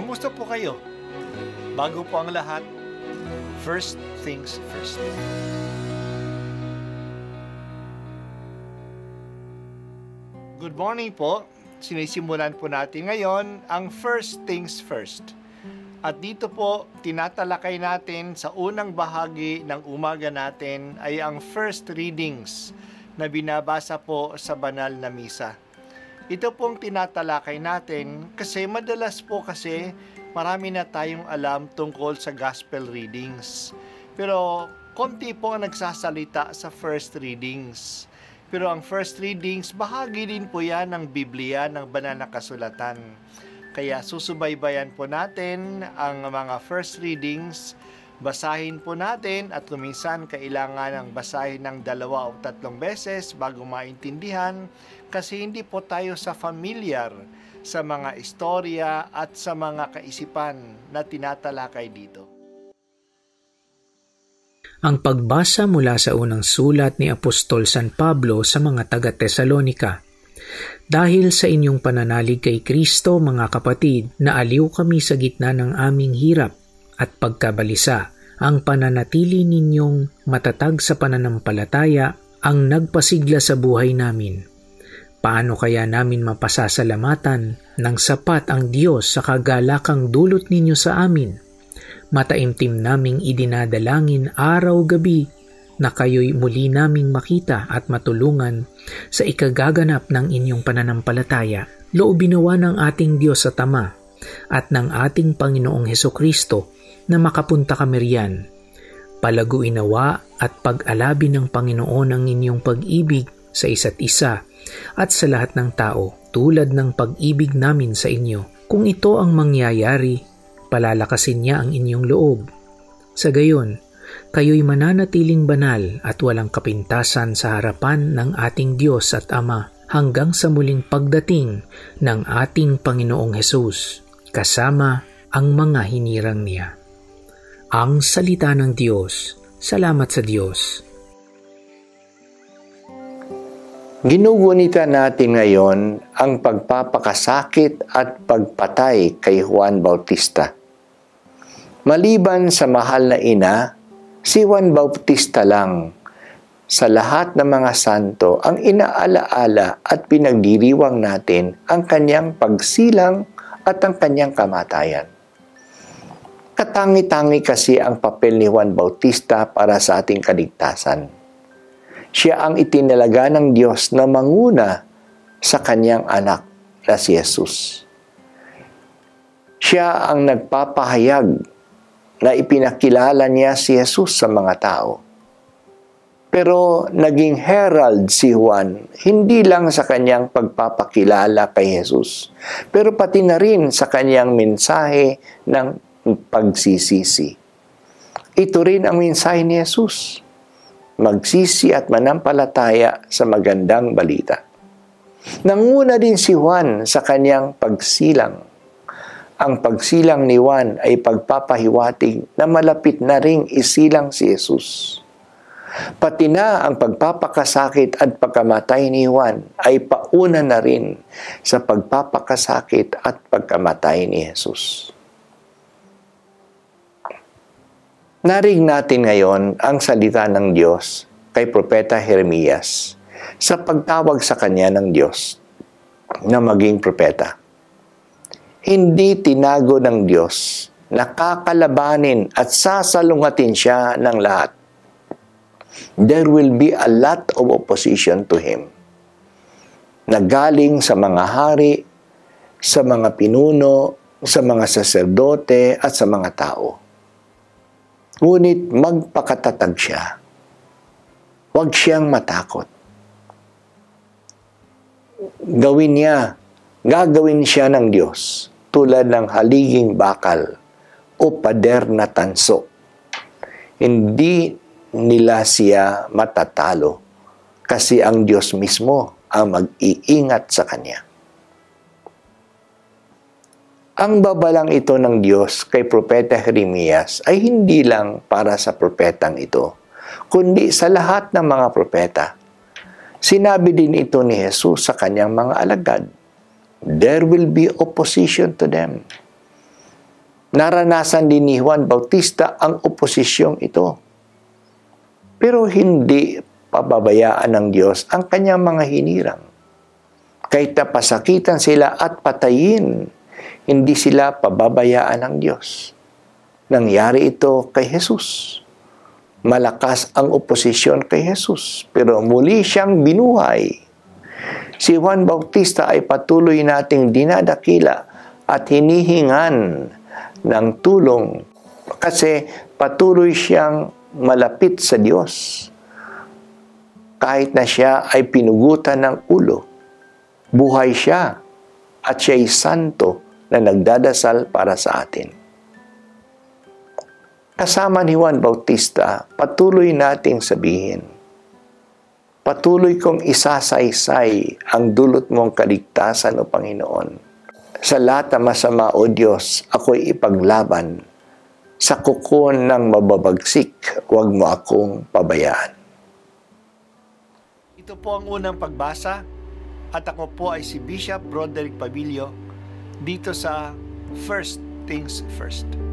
Kamusta po kayo? Bago po ang lahat, first things first. Good morning po. Sinisimulan po natin ngayon ang first things first. At dito po, tinatalakay natin sa unang bahagi ng umaga natin ay ang first readings na binabasa po sa banal na misa. Ito pong tinatalakay natin kasi madalas po kasi marami na tayong alam tungkol sa gospel readings. Pero konti po ang nagsasalita sa first readings. Pero ang first readings, bahagi din po yan ng Biblia, ng banal na kasulatan. Kaya susubaybayan po natin ang mga first readings, basahin po natin at kuminsan kailangan ng basahin ng 2 o 3 beses bago maintindihan kasi hindi po tayo familiar sa mga istorya at sa mga kaisipan na tinatalakay dito. Ang pagbasa mula sa unang sulat ni Apostol San Pablo sa mga taga-Tesalonika. Dahil sa inyong pananalig kay Kristo, mga kapatid, naaliw kami sa gitna ng aming hirap at pagkabalisa. Ang pananatili ninyong matatag sa pananampalataya ang nagpasigla sa buhay namin. Paano kaya namin mapasasalamatan ng sapat ang Diyos sa kagalakang dulot ninyo sa amin? Mataimtim naming idinadalangin araw-gabi na kayo'y muli naming makita at matulungan sa ikagaganap ng inyong pananampalataya. Loobin nawa ng ating Diyos sa Ama at ng ating Panginoong Hesukristo na makapunta kami riyan. Palaguin nawa at pag-alabi ng Panginoon ang inyong pag-ibig sa isa't isa at sa lahat ng tao tulad ng pag-ibig namin sa inyo. Kung ito ang mangyayari, palalakasin niya ang inyong loob. Sa gayon, kayo'y mananatiling banal at walang kapintasan sa harapan ng ating Diyos at Ama hanggang sa muling pagdating ng ating Panginoong Hesus, kasama ang mga hinirang niya. Ang salita ng Diyos. Salamat sa Diyos. Ginugunita natin ngayon ang pagpapakasakit at pagpatay kay Juan Bautista. Maliban sa mahal na ina, si Juan Bautista lang sa lahat ng mga santo ang inaalaala at pinagdiriwang natin ang kanyang pagsilang at ang kanyang kamatayan. Katangi-tangi kasi ang papel ni Juan Bautista para sa ating kaligtasan. Siya ang itinalaga ng Diyos na manguna sa kanyang anak na si Jesus. Siya ang nagpapahayag na ipinakilala niya si Jesus sa mga tao. Pero naging herald si Juan, hindi lang sa kanyang pagpapakilala kay Jesus, pero pati na rin sa kanyang mensahe ng pagsisisi. Ito rin ang mensahe ni Jesus, magsisi at manampalataya sa magandang balita. Nanguna din si Juan sa kanyang pagsilang. Ang pagsilang ni Juan ay pagpapahiwatig na malapit na ring isilang si Jesus. Pati na ang pagpapakasakit at pagkamatay ni Juan ay pauna na rin sa pagpapakasakit at pagkamatay ni Jesus. Narinig natin ngayon ang salita ng Diyos kay Propeta Jeremias sa pagtawag sa kanya ng Diyos na maging propeta. Hindi tinago ng Diyos na kakalabanin at sasalungatin siya ng lahat. There will be a lot of opposition to Him na galing sa mga hari, sa mga pinuno, sa mga saserdote at sa mga tao. Ngunit magpakatatag siya. Huwag siyang matakot. Gagawin siya ng Diyos tulad ng haliging bakal o pader na tanso. Hindi nila siya matatalo kasi ang Diyos mismo ang mag-iingat sa kanya. Ang babalang ito ng Diyos kay Propeta Jeremias ay hindi lang para sa propetang ito, kundi sa lahat ng mga propeta. Sinabi din ito ni Jesus sa kanyang mga alagad. There will be opposition to them. Naranasan din ni Juan Bautista ang oposisyong ito. Pero hindi pababayaan ng Diyos ang kanyang mga hinirang. Kahit napasakitan sila at patayin, hindi sila pababayaan ng Diyos. Nangyari ito kay Jesus. Malakas ang oposisyon kay Jesus, pero muli siyang binuhay. Si Juan Bautista ay patuloy nating dinadakila at hinihingan ng tulong kasi patuloy siyang malapit sa Diyos. Kahit na siya ay pinugutan ng ulo, buhay siya at siya'y santo na nagdadasal para sa atin. Kasama ni Juan Bautista, patuloy nating sabihin, patuloy kong isasaysay ang dulot mong kaligtasan o Panginoon. Sa lahat ng masama o Diyos, ako'y ipaglaban. Sa kuko ng mababagsik, huwag mo akong pabayaan. Ito po ang unang pagbasa at ako po ay si Bishop Broderick Pabilio dito sa First Things First.